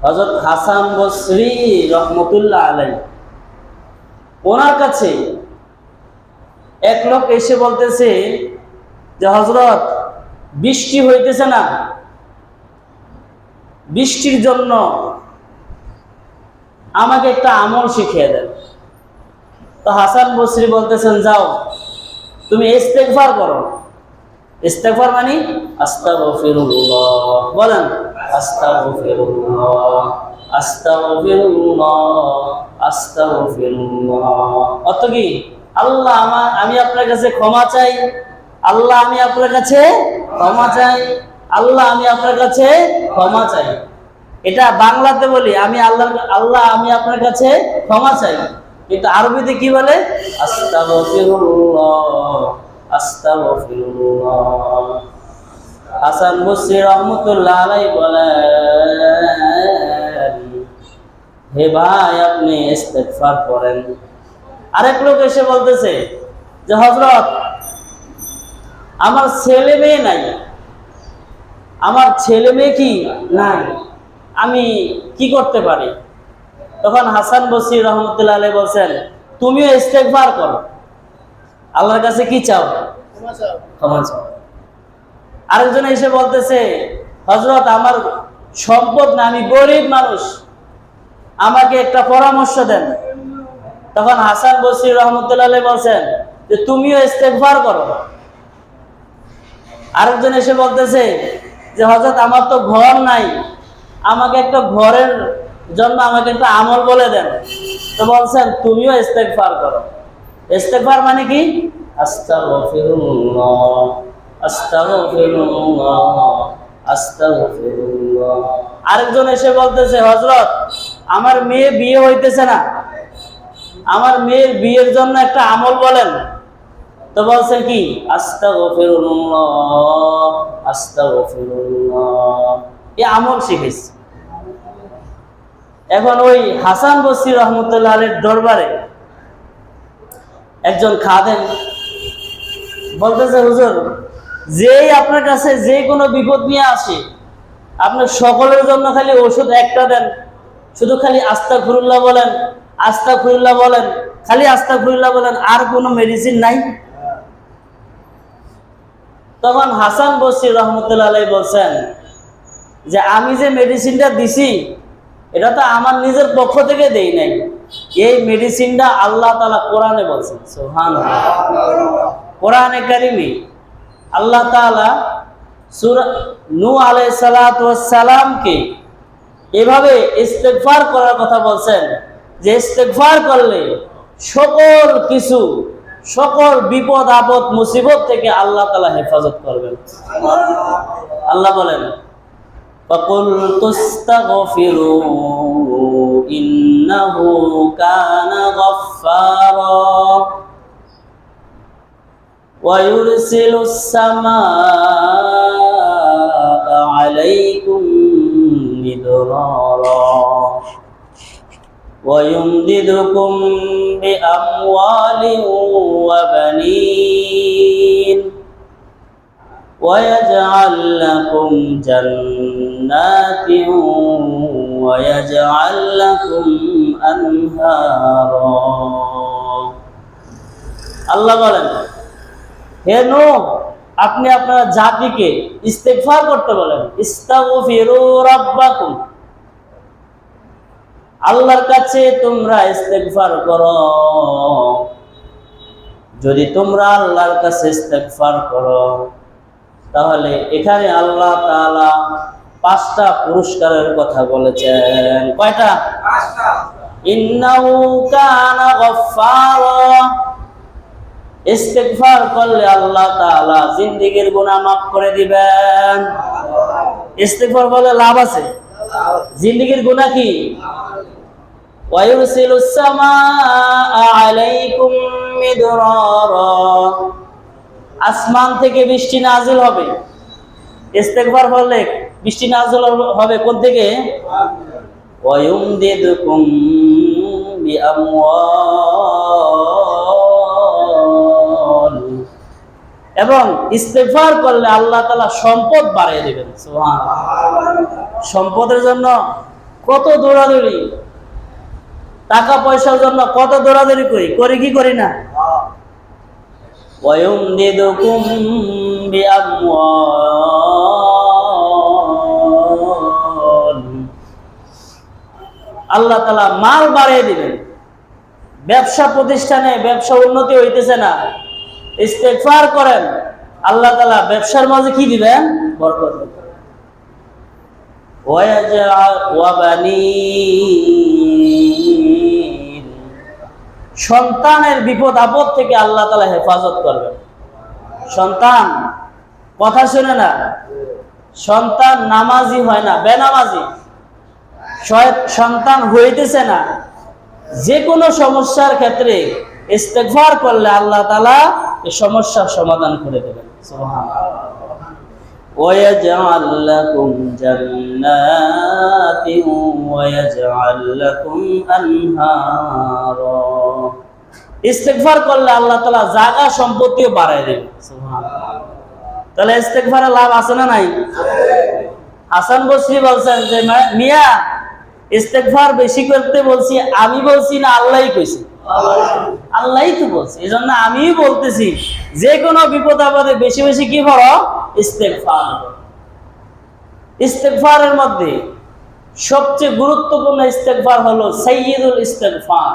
হযরত হাসান বসরি রহমতুল্লাহ আলাইহি, ওনার কাছে এক লোক এসে বলতেছে যে হযরত, বৃষ্টি হইতেছে না, বৃষ্টির জন্য আমাকে একটা আমল শিখিয়ে দেন। তো হাসান বসরি বলতেছেন, যাও তুমি ইস্তেগফার করো। ইস্তেগফার মানে আস্তাগফিরুল্লাহ, বলেন আস্তাগফিরুল্লাহ আস্তাগফিরুল্লাহ আস্তাগফিরুল্লাহ। অর্থ কি? আল্লাহ আমি আপনার কাছে ক্ষমা চাই, আল্লাহ আমি আপনার কাছে ক্ষমা চাই, আল্লাহ আমি আপনার কাছে ক্ষমা চাই। এটা বাংলাতে বলি আমি আল্লাহ আমি আপনার কাছে ক্ষমা চাই, কিন্তু আরবিতে কি বলে? আস্তাগফিরুল্লাহ আস্তাগফিরুল্লাহ। হাসান বসরি রাহমাতুল্লাহ আলাইহি বলেন, হে ভাই আপনি ইস্তেগফার করেন। আরেক লোক এসে বলতেছে যে হযরত, আমার ছেলে মেয়ে নাই, আমার ছেলে মেয়ে কি নাই, আমি কি করতে পারি? তখন হাসান বসরি রহমতুল্লাহ আলাইহি বলছেন, তুমিও ইস্তেগফার করো, আল্লাহর কাছে কি চাও? ক্ষমা চাও। আরেকজন এসে বলতেছে, হযরত আমার সম্পদ না, আমি গরিব মানুষ, আমাকে একটা পরামর্শ দেন। তখন হাসান বসরি রহমতুল্লাহ আলাইহি বলছেন যে তুমিও ইস্তেগফার করো। আরেকজন এসে বলতেছে যে হযরত আমার তো ঘর নাই, আমাকে একটা ঘরের জন্য আমাকে একটা আমল বলে দেন। তো বলছেন তুমিও ইস্তেগফার করো। ইস্তেগফার মানে কি? আস্তাগফিরুল্লাহ আস্তাগফিরুল্লাহ আস্তাগফিরুল্লাহ। আরেকজন এসে বলতেছে, হযরত আমার মেয়ে বিয়ে হইতেছে না, আমার মেয়ের বিয়ের জন্য একটা আমল বলেন। তো বলছেন কি? আস্তাগফিরুল্লাহ আস্তাগফিরুল্লাহ। এই আমল শিখেছি। এখন ওই হাসান বসরি রহমতুল্লাহ আলাইহির দরবারে একজন খাদেম বলতেছে, হুজুর, যেই আপনার কাছে যে কোনো বিপদ নিয়ে আসে, আপনি সকলের জন্য খালি ওষুধ একটা দেন, শুধু খালি আস্তাগফিরুল্লাহ বলেন, আস্তাগফিরুল্লাহ বলেন, খালি আস্তাগফিরুল্লাহ বলেন, আর কোনো মেডিসিন নাই। তখন হাসান বসরি রহমতুল্লাহ আলাইহি বলছেন যে আমি যে মেডিসিনটা দিছি এটা তো আমার নিজের পক্ষ থেকে দেই নাই, এই মেডিসিনটা আল্লাহ তাআলা কোরআনে বলছেন। সুবহানাল্লাহ। কোরআনে কারিমে আল্লাহ তাআলা সূরা নূহ আলাইহিস সালাতু ওয়াস সালামকে এভাবে ইস্তেগফার করার কথা বলছেন যে ইস্তেগফার করলে সকল কিছু, সকল বিপদ আপদ মুসিবত থেকে আল্লাহ তাআলা হেফাজত করবেন। আল্লাহ বলেন, فَقُلْتُ اسْتَغْفِرُوا إِنَّهُ كَانَ غَفَّارًا وَيُرْسِلُ السَّمَاءَ عَلَيْكُمْ مِدْرَارًا وَيُمْدِدْكُمْ بِأَمْوَالٍ وَبَنِينَ وَيَجْعَلْ لَكُمْ جَنَّاتٍ وَيَجْعَلْ لَكُمْ أَنْهَارًا। আল্লাহ বলেন, হে নূহ, আপনি আপনার জাতিকে ইস্তেগফার করতে বলেন। ইস্তাগফিরু রাব্বাকুম, আল্লাহর কাছে তোমরা ইস্তেগফার করো। যদি তোমরা আল্লাহর কাছে ইস্তেগফার করো, তাহলে এখানে আল্লাহ তাআলা 5টা পুরস্কারের কথা বলেছেন। কয়টা? 5টা। ইন্নাহু কানা গফফারা, ইস্তেগফার করলে আল্লাহ তাআলা জিন্দেগীর গুনাহ মাফ করে দিবেন। ইস্তেগফার বলে লাভ আছে, জিন্দেগীর গুনাহ কি? ওয়া ইউরসিলুস সামাআ আলাইকুম মিদরারা, আসমান থেকে বৃষ্টি নাজিল হবে। ইস্তেগফার করলে বৃষ্টি নাজিল হবে কোন থেকে? ওয়া ইউমদিদুকুম বিআমওয়াল, এবং ইস্তেগফার করলে আল্লাহ তাআলা সম্পদ বাড়িয়ে দিবেন। সুবহানাল্লাহ। সম্পদের জন্য কত দৌড়াদৌড়ি, টাকা পয়সার জন্য কত দৌড়াদৌড়ি করি কি করি না? وَيُمْدِدُكُمْ بِأَمْوَالٍ, আল্লাহ তাআলা মাল বাড়িয়ে দিবেন। ব্যবসা প্রতিষ্ঠানে ব্যবসা উন্নতি হইতেছে না, ইস্তেগফার করেন, আল্লাহ তাআলা ব্যবসার মাঝে কি দিবেন? বরকত দিবেন। সন্তানের বিপদ আপদ থেকে আল্লাহ তাআলা হেফাজত করবেন। সন্তান কথা শুনে না, সন্তান নামাজি হয় না, বেনামাজি, সন্তান হইতেছে না, যে কোনো সমস্যার ক্ষেত্রে ইস্তেগফার করলে আল্লাহ তাআলা এই সমস্যার সমাধান করে দেবেন। সুবহানাল্লাহ। وَيَجْعَلْ لَكُمْ جَنَّاتٍ وَيَجْعَلْ لَكُمْ أَنْهَارًا, ইস্তেগফার করলে আল্লাহ তাআলা জায়গা সম্পত্তিও বাড়ায় দেবেন। সুবহানাল্লাহ। তাহলে ইস্তেগফারের লাভ আছে না নাই? হাসান বসরি বলছেন যে মিয়া ইস্তেগফার বেশি করতে বলছি আমি বলছি না আল্লাহই কইছে? আল্লাহই তো বলছে। এজন্য আমিই বলতেছি যে কোনো বিপদ আপদে বেশি বেশি কি করো? ইস্তেগফার। ইস্তেগফারের মধ্যে সবচেয়ে গুরুত্বপূর্ণ ইস্তেগফার হলো সাইয়্যিদুল ইস্তেগফার।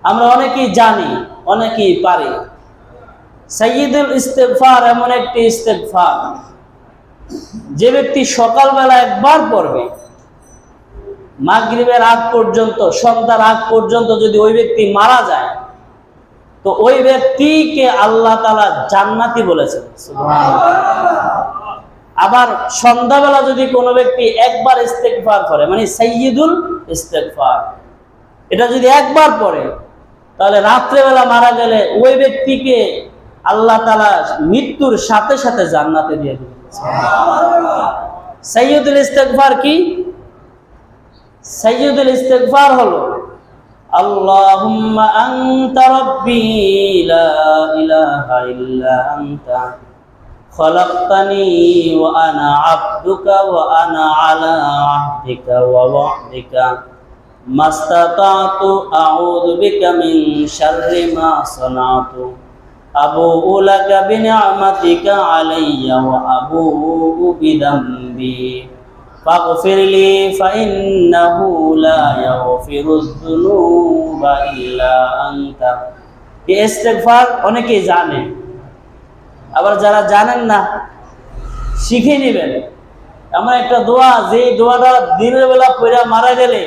আমরা অনেকেই জানি, অনেকেই পারি। সাইয়্যিদুল ইস্তেগফার এমন একটি ইস্তেগফার যে ব্যক্তি সকালবেলা একবার পড়বে, মাগরিবের আগ পর্যন্ত, সন্ধ্যার আগ পর্যন্ত যদি ওই ব্যক্তি মারা যায় তো ওই ব্যক্তিকে আল্লাহ তাআলা জান্নাতি বলেছেন। সুবহানাল্লাহ। আবার সন্ধ্যাবেলা যদি কোনো ব্যক্তি একবার ইস্তেগফার করে, মানে সাইয়্যিদুল ইস্তেগফার, এটা যদি একবার পড়ে তাহলে রাত্রেবেলা মারা গেলে ওই ব্যক্তিকে আল্লাহ তাআলা মৃত্যুর সাথে সাথে জান্নাতে দিয়ে দিবেন। সুবহানাল্লাহ। সাইয়্যিদুল ইস্তেগফার কি? সাইয়্যিদুল ইস্তেগফার হলো আল্লাহুম্মা আনতা রাব্বি লা ইলাহা ইল্লা আনতা খলাকতানি ওয়া আনা আবদুকা ওয়া আনা আলা আহদিকা ওয়া ওয়া'দিকা মাস্তাতা'তু আউযু বিকা মিন শাররি মা সানাতু আবুউ লাকা বিনি'মাতিকা আলাইয়া ওয়া আবুউ বিযামবি ফাগফির লি ফাইন্নাহু লা ইয়াগফিরুয যুনুবা ইল্লা আনতা। এই ইস্তেগফার অনেকেই জানে, আবার যারা জানেন না শিখে নেবেন। এমন একটা দোয়া, যে দোয়াটা দিনের বেলা পড়া মারা গেলে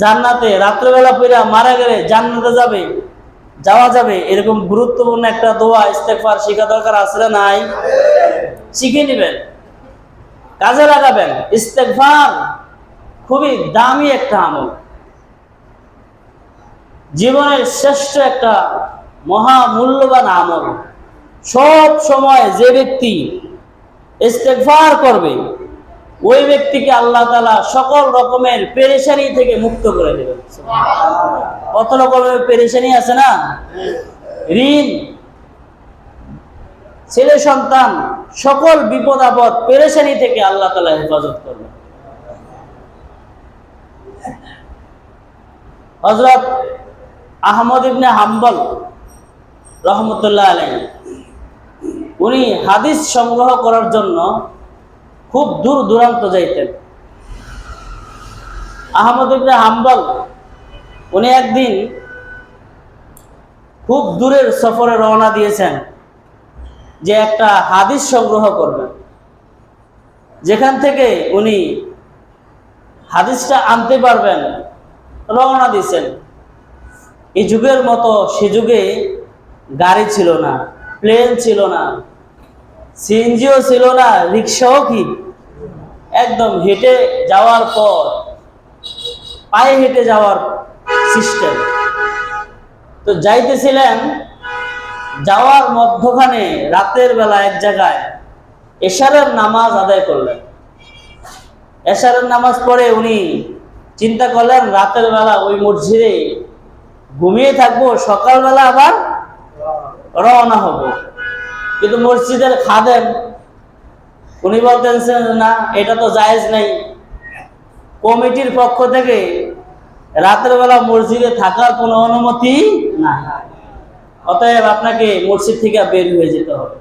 জান্নাতে, রাত্রেবেলা পড়া মারা গেলে জান্নাতে যাওয়া যাবে, এরকম গুরুত্বপূর্ণ একটা দোয়া ইস্তেগফার শেখা দরকার আছে না নাই? শিখে নেবেন, কাজে লাগাবেন। ইস্তেগফার খুবই দামি একটা আমল, জীবনের শ্রেষ্ঠ একটা মহা মূল্যবান আমল। সব সময় যে ব্যক্তি ইস্তেগফার করবে ওই ব্যক্তিকে আল্লাহ তাআলা সকল রকমের পেরেশানি থেকে মুক্ত করে দেবেন। কত রকমের পেরেশানি আছে না? ঋণ, ছেলে সন্তান, সকল বিপদ আপদ পেরেশানি থেকে আল্লাহ তাআলা হেফাজত করবে। হযরত আহমদ ইবনে হাম্বল রাহমাতুল্লাহ আলাইহি, উনি হাদিস সংগ্রহ করার জন্য খুব দূর দূরান্ত যাইতেন। আহমদ ইবনে হাম্বল উনি একদিন খুব দূরের সফরে রওনা দিয়েছেন যে একটা হাদিস সংগ্রহ করবেন, যেখান থেকে উনি হাদিসটা আনতে পারবেন। রওনা দিয়েছেন। এই যুগের মতো সে যুগে গাড়ি ছিল না, প্লেন ছিল না, সিএনজিও ছিল না, রিক্সাও কি, একদম হেঁটে যাওয়ার পর, পায়ে হেঁটে যাওয়ার সিস্টেম। তো যাইতেছিলেন, যাওয়ার মধ্যখানে রাতের বেলা এক জায়গায় এশারের নামাজ আদায় করলেন। এশারের নামাজ পড়ে উনি চিন্তা করলেন রাতের বেলা ওই মসজিদে ঘুমিয়ে থাকবো, সকালবেলা আবার রওনা হব। কিন্তু মসজিদের খাদেম উনি বলতেছেন না, এটা তো জায়েজ নাই, কমিটির পক্ষ থেকে রাতের বেলা মসজিদে থাকার কোনো অনুমতি নাই। অতএব আপনাকে মসজিদ থেকে বের হয়ে যেতে হবে।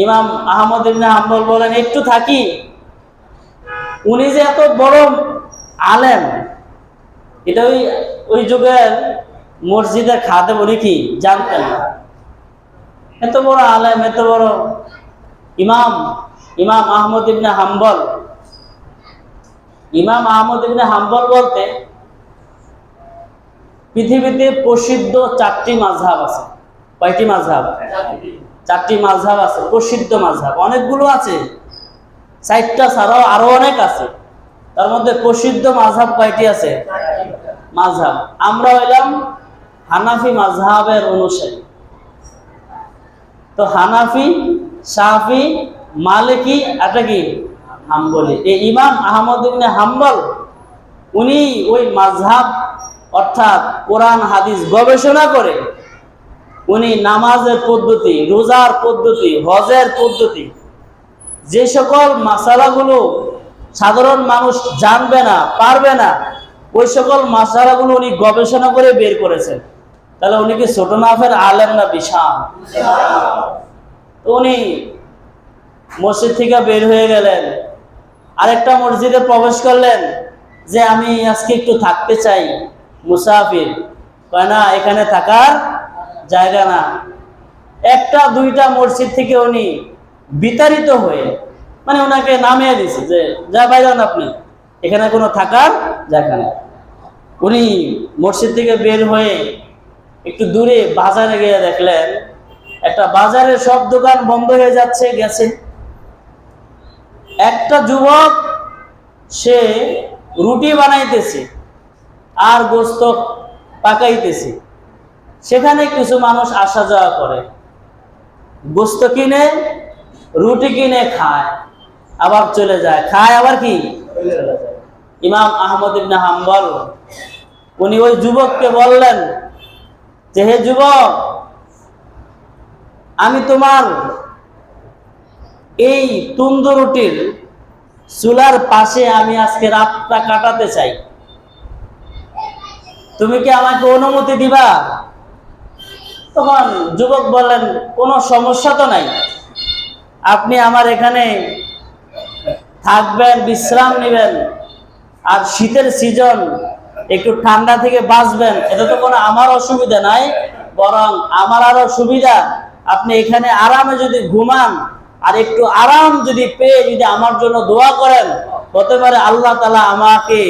ইমাম আহমদ ইবনে হাম্বল বলেন, একটু থাকি। উনি যে এত বড় আলেম, এটা ওই যুগের মসজিদের খাদেম উনি কি জানতেন না। এত বড় আলেম, এত বড় ইমাম আহমদ ইবনে হাম্বল। ইমাম আহমদ ইবনে হাম্বল বলতে পৃথিবীতে প্রসিদ্ধ 4টি মাযহাব আছে। কয়টি মাযহাব? 4টি মাযহাব আছে, প্রসিদ্ধ মাযহাব। অনেকগুলো আছে, 4টা ছাড়াও আরো অনেক আছে। তার মধ্যে প্রসিদ্ধ মাযহাব কয়টি আছে? মাযহাব। আমরা হইলাম হানাফি মাযহাবের অনুসারী। তো হানাফি, শাফি, মালিকি, এটা কি হাম্বলি। এই ইমাম আহমদ ইবনে হাম্বল উনি ওই মাযহাব অর্থাৎ কোরআন হাদিস গবেষণা করে উনি নামাজের পদ্ধতি, রোজার পদ্ধতি, হজের পদ্ধতি, যে সকল মাসালাগুলো সাধারণ মানুষ জানবে না, পারবে না, ওই সকল মাসালাগুলো উনি গবেষণা করে বের করেছেন। তাহলে উনি কি ছোট মাপের আলেম না বিশাল? তো উনি মসজিদ থেকে বের হয়ে গেলেন, আরেকটা মসজিদে প্রবেশ করলেন যে আমি আজকে একটু থাকতে চাই, মুসাফির। কয় না, এখানে থাকার জায়গা না। একটা দুইটা মসজিদ থেকে উনি বিতাড়িত হয়ে, মানে ওনাকে নামিয়ে দিছে যে যা বাইরে আপনি, এখানে কোনো থাকার জায়গা নেই। উনি মসজিদ থেকে বের হয়ে একটু দূরে বাজারে গিয়ে দেখলেন একটা বাজারের সব দোকান বন্ধ হয়ে গেছে। একটা যুবক সে রুটি বানাইতেছে আর গোস্ত পাকাইতেছে। সেখানে কিছু মানুষ আসা যাওয়া করে, গোস্ত কিনে, রুটি কিনে খায়, আবার চলে যায়, খায় আবার কি চলে যায়। ইমাম আহমদ ইবনে হাম্বল উনি ওই যুবককে বললেন যে হে যুবক, আমি তোমার এই তুন্দুর রুটির চুলার পাশে আমি আজকে রাতটা কাটাতে চাই, তুমি কি আমাকে অনুমতি দিবা? তখন যুবক বললেন, কোনো সমস্যা তো নাই, আপনি আমার এখানে থাকবেন, বিশ্রাম নেবেন, আর শীতের সিজন একটু ঠান্ডা থেকে বাঁচবেন, এটা তো কোনো আমার অসুবিধা নাই। বরং আমার আরো সুবিধা, আপনি এখানে আরামে যদি ঘুমান আর একটু আরাম যদি পেয়ে যদি আমার জন্য দোয়া করেন, হতে পারে আল্লাহ তাআলা আমাকে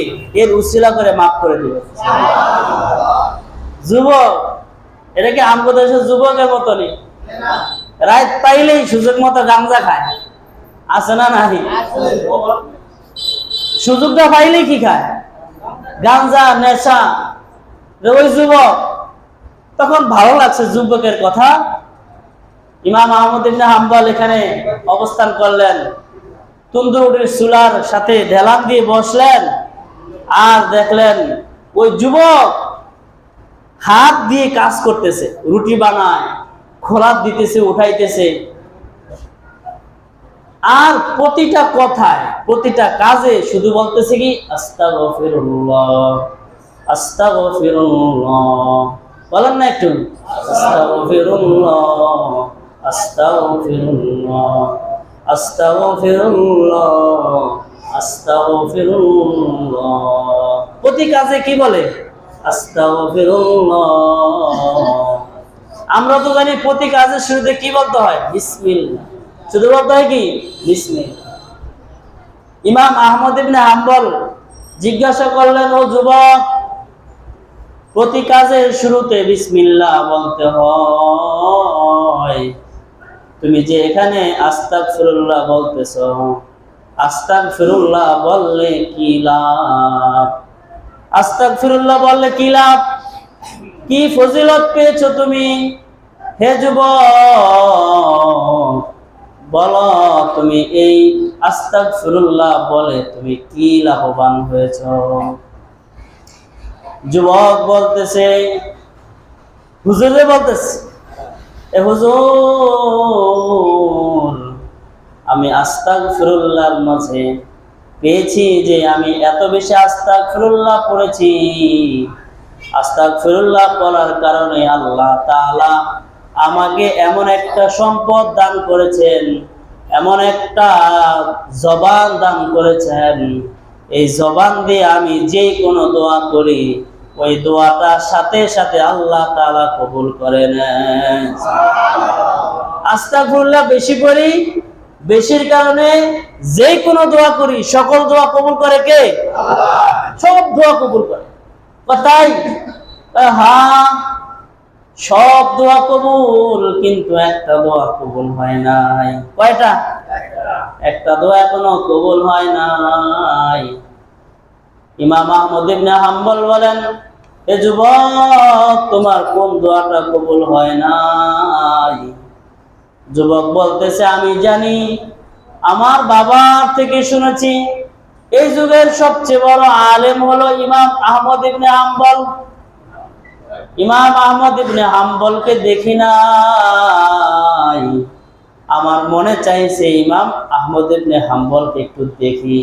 এর উসিলা করে মাফ করে দিবেন। যুবক, এটা কি আমগো দেশের যুবকের মতনই রাত পাইলেই সুযোগ মতো গাঞ্জা খায়, আছে না নাই? সুযোগটা পাইলেই কি খায়? গাঞ্জা, নেশা। ওই যুবক তখন ভালো লাগছে যুবকের কথা। ইমাম আহমদ ইবনে হাম্বল এখানে অবস্থান করলেন, তন্দুর রুটির চুলার সাথে ঢেলান দিয়ে বসলেন, আর দেখলেন ওই যুবক হাত দিয়ে কাজ করতেছে, রুটি বানায়, খোলাত দিতেছে, উঠাইতেছে, আর প্রতিটা কথায়, প্রতিটা কাজে শুধু বলতেছে কি আস্তাগফিরুল্লাহ, আস্তাগফিরুল্লাহ। বলেন না একটু, আস্তাগফিরুল্লাহ, আস্তাগফিরুল্লাহ, আস্তাগফিরুল্লাহ, আস্তাগফিরুল্লাহ। প্রতি কাজে কি বলে? আস্তাগফিরুল্লাহ। আমরা তো জানি প্রতি কাজের শুরুতে কি বলতে হয়? বিসমিল্লাহ। শুধু বলতে হয় কি? বিসমিল্লাহ। ইমাম আহমদ ইবনে হাম্বল জিজ্ঞাসা করলেন, ও যুবক, প্রতি কাজের শুরুতে বিসমিল্লাহ বলতে হয়, তুমি যে এখানে আস্তাগফিরুল্লাহ বলতেছো, আস্তাগফিরুল্লাহ বললে কি লাভ? আস্তাগফিরুল্লাহ বললে কি লাভ? কি ফজিলত পেয়েছো তুমি? হে যুবক, বলো তুমি এই আস্তাগফিরুল্লাহ বলে তুমি কি লাভবান হয়েছো? যুবক বলতেছে, হুজুরে বলতেছে, এ হুজুর, আমি আস্তাগফিরুল্লাহর মাঝে পেয়েছি যে আমি এত বেশি আস্তাগফিরুল্লাহ পড়েছি, আস্তাগফিরুল্লাহ পড়ার কারণে আল্লাহ তাআলা আমাকে এমন একটা সম্পদ দান করেছেন, এমন একটা জবান দান করেছেন, এই জবান দিয়ে আমি যে কোনো দোয়া করি ওই দোয়াটা সাথে সাথে আল্লাহ তাআলা কবুল করে নেন। আস্তাগফিরুল্লাহ বেশি পড়ি, বেশির কারণে যে কোনো দোয়া করি সকল দোয়া কবুল করে কে? আল্লাহ। সব দোয়া কবুল করে। তাই হ্যাঁ, সব দোয়া কবুল, কিন্তু একটা দোয়া কবুল হয় নাই। কয়টা? একটা দোয়া এখনো কবুল হয় নাই। ইমাম আহমদ ইবনে হাম্বল বলেন, এ যুবক, তোমার কোন দোয়াটা কবুল হয় নাই? যুবক বলতেছে, আমি জানি, আমার বাবার থেকে শুনেছি এই যুগের সবচেয়ে বড় আলেম হলো ইমাম আহমদ ইবনে হাম্বল। ইমাম আহমদ ইবনে হাম্বলকে দেখি নাই, আমার মনে চাইছে ইমাম আহমদ ইবনে হাম্বলকে একটু দেখি,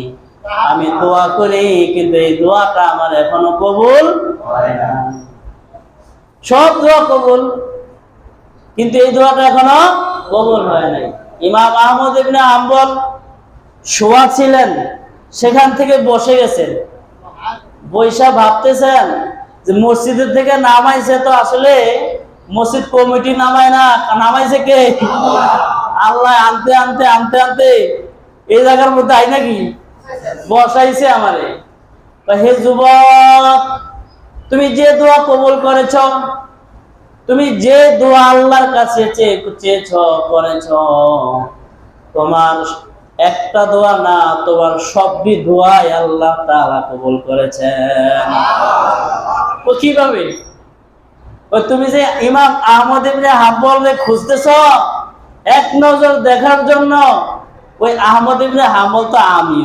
আমি দোয়া করি, কিন্তু এই দোয়াটা আমার এখনো কবুল হয় না। সব দোয়া কবুল, কিন্তু এই দোয়াটা এখনো কবুল হয় নাই। ইমাম আহমদ ইবনে হাম্বল শোয়া ছিলেন, সেখান থেকে বসে গেছেন, বৈশা ভাবতেছেন যে মসজিদের থেকে নামাইছে তো আসলে মসজিদ কমিটি নামায় না, নামাইছে কে? আল্লাহ। আনতে আনতে আনতে আনতে এই জায়গার মধ্যে আই নাকি বসাইছে আমারে। হে যুবক, তুমি যে দোয়া কবুল করেছ, তুমি যে দোয়া আল্লাহর কাছে চেয়েছ করেছ, তোমার একটা দোয়া না, তোমার সবই দোয়াই আল্লাহ তাআলা কবুল করেছেন। তো কিভাবে? তুমি যে ইমাম আহমদ ইবনে হাম্বলকে খুঁজতেছ এক নজর দেখার জন্য, ওই আহমদ ইবনে হাম্বল তো আমি,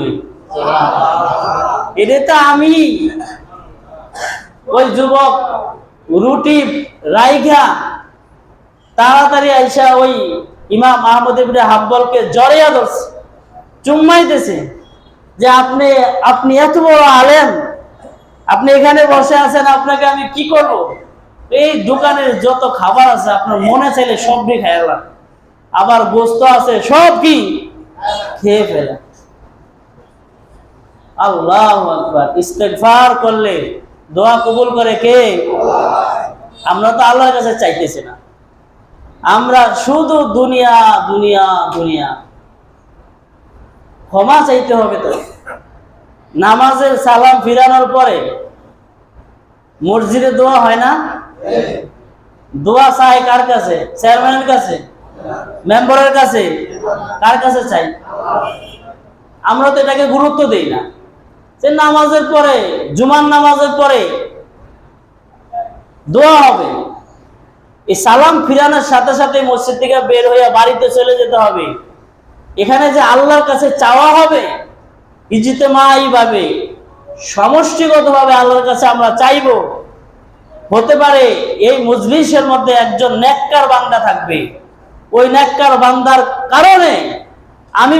এটা তো আমি। ওই যুবক রুটি রাইখা তাড়াতাড়ি আইসা ওই ইমাম আহমদ ইবনে হাম্বলকে জড়িয়ে ধরছে, চুম্মাইতেছে যে আপনি এত বড় আলেম, আপনি এখানে বসে আছেন, আপনাকে আমি কি করব? এই দোকানের যত খাবার আছে আপনার মনে চাইলে সবই খাইলাম, আবার গোস্ত আছে সব কি খেয়ে ফেলা। আল্লাহু আকবার। ইস্তেগফার করলে দোয়া কবুল করে কে? আমরা তো আল্লাহর কাছে চাইতেছি না, আমরা শুধু দুনিয়া দুনিয়া দুনিয়া। ক্ষমা চাইতে হবে তো। নামাজের সালাম ফিরানোর পরে মসজিদে দোয়া হয় না? দোয়া চাই কার কাছে? চেয়ারম্যানের কাছে, মেম্বারের কাছে, কার কাছে চাই? আমরা তো এটাকে গুরুত্ব দেই না যে নামাজের পরে, জুমার নামাজের পরে দোয়া হবে। এই সালাম ফিরানোর সাথে সাথে মসজিদ থেকে বের হয়ে বাড়িতে চলে যেতে হবে। এখানে যে আল্লাহর কাছে চাওয়া হবে, ইজতেমাই ভাবে, সমষ্টিগতভাবে আল্লাহর কাছে আমরা চাইব। হতে পারে এই মজলিসের মধ্যে একজন নেককার বান্দা থাকবে, ওই নেককার বান্দার কারণে আমি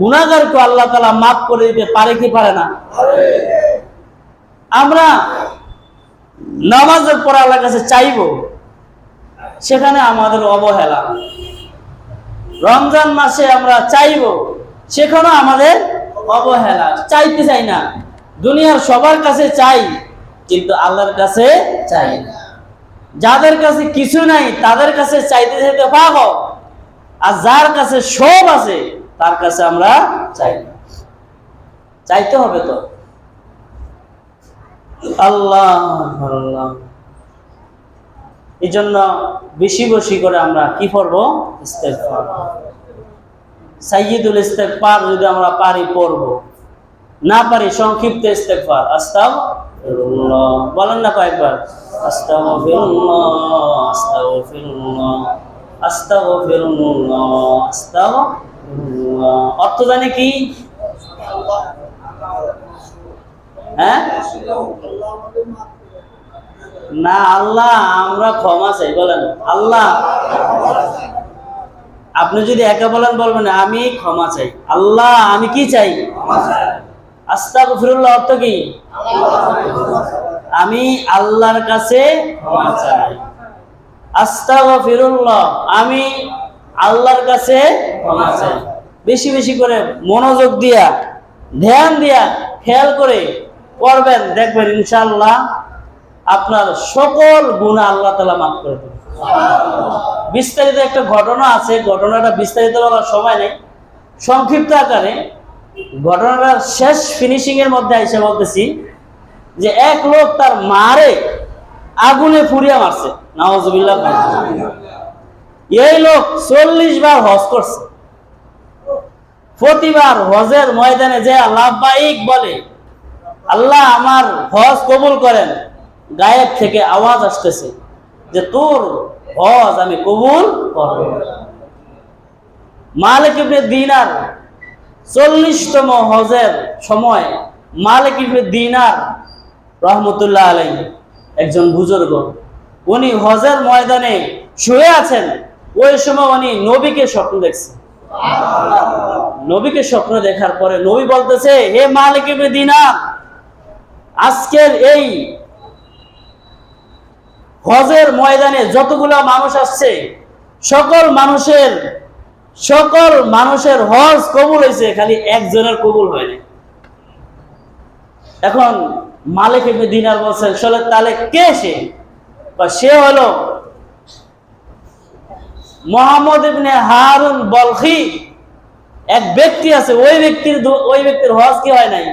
গুনাহগারকে আল্লাহ তাআলা মাফ করে দিতে পারে কি পারে না? আমরা নামাজের পর আল্লাহর কাছে চাইব, সেখানে আমাদের অবহেলা। রমজান মাসে আমরা চাইব, সেখানেও আমাদের অবহেলা। চাইতে চাই না, দুনিয়ার সবার কাছে চাই, কিন্তু আল্লাহর কাছে চাই না। যাদের কাছে কিছু নাই তাদের কাছে চাইতে চাইতে পাগল, আর যার কাছে সব আছে তার কাছে আমরা চাই না। চাইতে হবে তো। আল্লাহ আল্লাহ। এই জন্য বেশি বেশি করে আমরা কি করব? ইস্তেগফার, সাইয়্যিদুল ইস্তেগফার যদি আমরা পারি পড়ব, না পারি সংক্ষিপ্ত ইস্তেগফার আস্তাগফিরুল্লাহ বলেন না কয়েকবার? আস্তাগফিরুল্লাহ আস্তাগফিরুল্লাহ আস্তাগফিরুল্লাহ আস্তাগফিরুল্লাহ। অর্থ জানে কি? হ্যাঁ না, আল্লাহ আমরা ক্ষমা চাই। বলেন আল্লাহ আপনি যদি একা বলেন, বলবেন আমি ক্ষমা চাই। আল্লাহ আমি কি চাই? আস্তাগফিরুল্লাহ অর্থ কি? আমি আল্লাহর কাছে ক্ষমা চাই। আস্তাগফিরুল্লাহ আমি আল্লাহর কাছে ক্ষমা চাই। বেশি বেশি করে মনোযোগ দিয়া, ধ্যান দিয়া, খেয়াল করে করবেন, দেখবেন ইনশাআল্লাহ আপনার সকল গুনাহ আল্লাহ তাআলা মাফ করে দেবেন। বিস্তারিত একটা ঘটনা আছে, ঘটনাটা বিস্তারিত বলার সময় নেই, সংক্ষিপ্ত আকারে ঘটনাটা শেষ ফিনিশিং এর মধ্যে এসে বলতেছি যে এক লোক তার মারে আগুনে পুড়িয়ে মারছে। নাউজুবিল্লাহ। এই লোক 40 বার হজ করছে। প্রতিবার হজের ময়দানে যে লাব্বাইক বলে, আল্লাহ আমার হজ কবুল করেন, গায়েব থেকে আওয়াজ আসতেছে যে তোর হজ আমি কবুল করব। মালিক ইবনে দিনার 40তম হজের সময় মালিক ইবনে দিনার রহমতুল্লাহ আলাইহি একজন বুজুর্গ, উনি হজের ময়দানে শুয়ে আছেন। ওই সময় উনি নবীকে স্বপ্ন দেখছেন। নবীকে স্বপ্ন দেখার পরে নবী বলতেছে, হে মালিক ইবনে দিনার, আজকের এই হজের ময়দানে যতগুলো মানুষ আসছে সকল মানুষের হজ কবুল হয়েছে, খালি একজনের কবুল হয়নি। এখন মালিক ইবনে দিনার বলছেন, তাহলে কে সে? সে হলো মুহাম্মদ ইবনে হারুন বলখি। এক ব্যক্তি আছে, ওই ব্যক্তির হজ কি হয় নাই।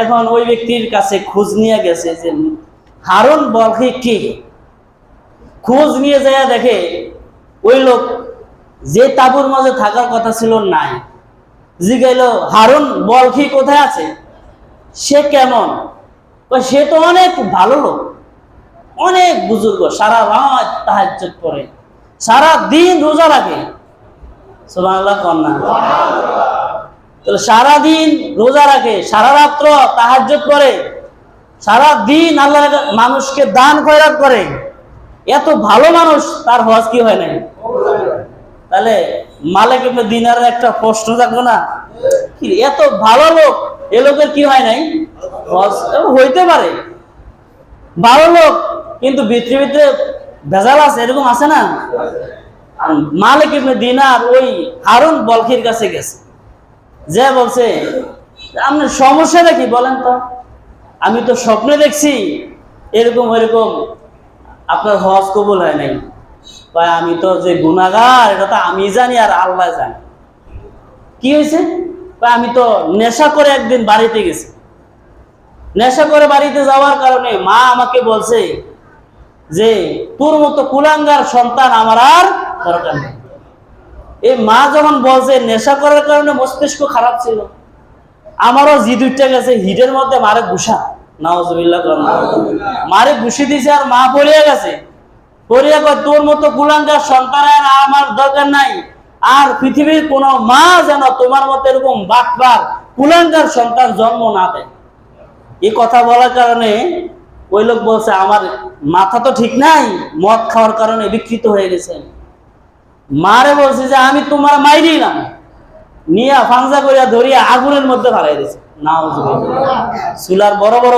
এখন ওই ব্যক্তির কাছে খোঁজ নিয়ে গেছে যে হারুন বলখি কে। খোঁজ নিয়ে যায় দেখে ওই লোক যে তাঁবুর মাঝে থাকার কথা ছিল নাই। জিজ্ঞাইল, হারুন বলখি কোথায় আছে? সে কেমন? সে তো অনেক ভালো লোক, অনেক বুজুর্গ, সারা রাত তাহাজ্জুদ পড়ে, সারা দিন রোজা রাখে। সুবহানাল্লাহ কন্যা। তাহলে সারা দিন রোজা রাখে, সারা রাত্র তাহাজ্জুদ পড়ে, সারা দিন আল্লাহর মানুষকে দান খয়রাত করে, এত ভালো মানুষ, তার হজ কি হয় নাই? তাহলে মালিক ইবনে দিনারের একটা প্রশ্ন থাকলো না, কি এত ভালো লোক, এ লোকের কি হয় নাই হজ? হইতে পারে ভালো লোক, কিন্তু ভিতরে ভিতরে ভেজাল আছে, এরকম আছে না? মালিক ইবনে দিনার ওই হারুন বলখির কাছে গেছে, যে বলছে আপনার সমস্যাটা কি বলেন তো? আমি তো স্বপ্নে দেখছি এরকম এরকম আপনার হজ কবুল হয় নাই। আমি তো যে গুনাহগার এটা তো আমি জানি আর আল্লাহ জানে। কি হয়েছে? আমি তো নেশা করে একদিন বাড়িতে গেছি, নেশা করে বাড়িতে যাওয়ার কারণে মা আমাকে বলছে যে তোর মতো কুলাঙ্গার সন্তান আমার আর দরকার নেই। এই মা যখন বলছে, নেশা করার কারণে মস্তিষ্ক খারাপ ছিল, আমারও জিদ উঠে গেছে, হিটের মধ্যে মারে ঘুষা। নাউজুবিল্লাহ। মারে ঘুষি দিছে আর মা পড়িয়া গেছে। পড়িয়া কয় তোর মতো কুলাঙ্গার সন্তান আমার দরকার নাই, আর পৃথিবীর কোন মা যেন তোমার মতো এরকম বাটপার কুলাঙ্গার সন্তান জন্ম না দেয়। এই কথা বলার কারণে ওই লোক বলছে আমার মাথা তো ঠিক নাই, মদ খাওয়ার কারণে বিকৃত হয়ে গেছে। মারে বলছে যে আমি তোমার মাইরি না, নিয়া ফাংজা করিয়া ধরিয়া আগুনের মধ্যে ফালাই দিয়েছে। চুলার বড় বড়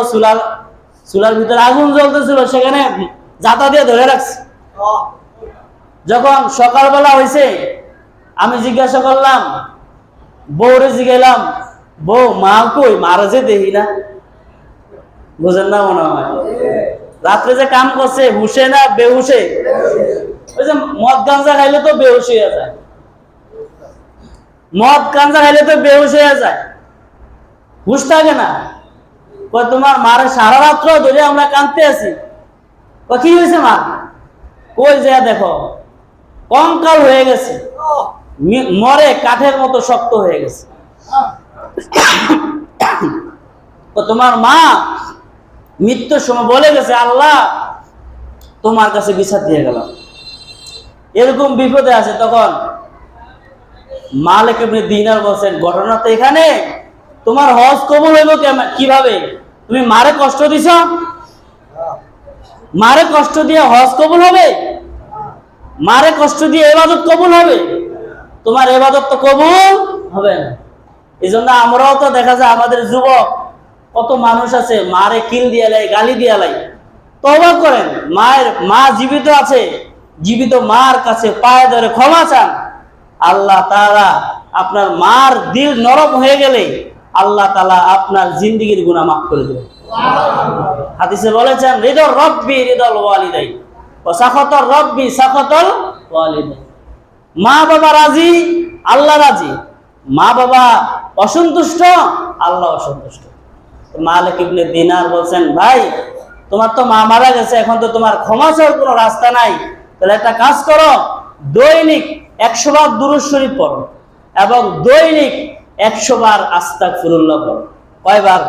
চুলার ভিতরে আগুন জ্বলতেছিল, সেখানে জাতা দিয়ে ধরে রাখছে। যখন সকালবেলা হয়েছে, আমি জিজ্ঞাসা করলাম, বউরে জিজ্ঞাইলাম, বউ মা কই? মারা যে দেখি না। বুঝেন না মনে হয়? রাত্রে যে কাম করছে, হুশে না বেহুশে? ওই যে মদ গাঞ্জা খাইলে তো বেহুশ হয়ে যায়, মদ গাঞ্জা খাইলে তো বেহুশ হয়ে যায়, হুশ থাকে না। তোমার মারে সারা রাত্র ধরে আমরা কাঁদতে আছি। কি হয়েছে মা? কই যে দেখো কঙ্কাল হয়ে গেছে, মরে কাঠের মতো শক্ত হয়ে গেছে। তোমার মা মৃত্যুর সময় বলে গেছে, আল্লাহ তোমার কাছে বিচার দিয়ে গেলাম, এরকম বিপদে আছে। তখন মালিক ইবনে দিনার বলছেন, ঘটনা তো এখানে, তোমার হজ কবুল হইব কিভাবে? তুমি মারে কষ্ট দিছ, মারে কষ্ট দিয়ে হজ কবুল হবে? মারে কষ্ট দিয়ে ইবাদত কবুল হবে? তোমার ইবাদত তো কবুল হবে না। এই জন্য আমরাও তো দেখা যায় আমাদের যুবক কত মানুষ আছে মারে কিল দিয়ে লাই, গালি দিয়ে লাই। তওবা করেন, মা জীবিত আছে, জীবিত মার কাছে পায়ে ধরে ক্ষমা চান। আল্লাহ তাআলা আপনার মার দিল নরম হয়ে গেলে আল্লাহ তাআলা আপনার জিন্দেগীর গুনাহ মাফ করে দেবেন। হাদিসে বলেছেন রিদর রব্বি রিদল ওয়ালিদাই ওয়া সাখাতার রব্বি সাখাতাল ওয়ালিদাই। মা বাবা রাজি, আল্লাহ রাজি। মা বাবা অসন্তুষ্ট, আল্লাহ অসন্তুষ্ট। মালিক ইবনে দিনার বলছেন, ভাই তোমার তো মা মারা গেছে, এখন তো তোমার ক্ষমা চাওয়ার কোনো রাস্তা নাই। তাহলে একটা কাজ করো, দৈনিক 100 বার দুরূদ শরীফ পড়ো এবং দৈনিক 100 বার আস্তাগফিরুল্লাহ পড়ো। কয়বার?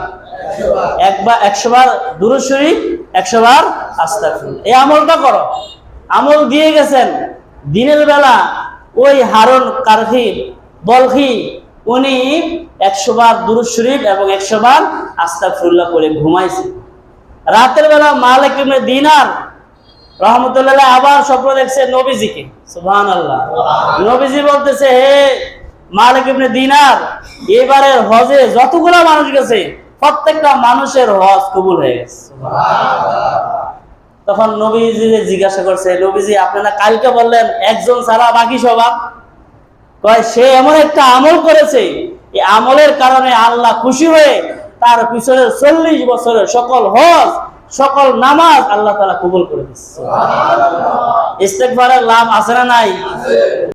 100 বার দুরূদ শরীফ, 100 বার আস্তাগফিরুল্লাহ। এই আমলটা করো। আমল দিয়ে গেছেন। দিনের বেলা ওই হারুন কারখি বলখি উনি 100 বার দুরূদ শরীফ এবং 100 বার আস্তাগফিরুল্লাহ পড়ে ঘুমাইছে। রাতের বেলা মালিক ইবনে দিনার রহমতুল্লাহ আবার স্বপ্ন দেখছে নবীজিকে। সুবহানাল্লাহ। নবীজি বলতেছে, হে মালিক ইবনে দিনার, এবারের হজে যতগুলো মানুষ গেছে প্রত্যেকটা মানুষের হজ কবুল হয়ে গেছে। তখন নবীজি জিজ্ঞাসা করছে, নবীজি আপনারা কালকে বললেন একজন ছাড়া বাকি সবাই? কয় সে এমন একটা আমল করেছে, এই আমলের কারণে আল্লাহ খুশি হয়ে তার পিছনের 40 বছরের সকল হজ, সকল নামাজ আল্লাহ তাআলা কবুল করে দিচ্ছে। ইস্তেগফারের লাভ আছে না নাই?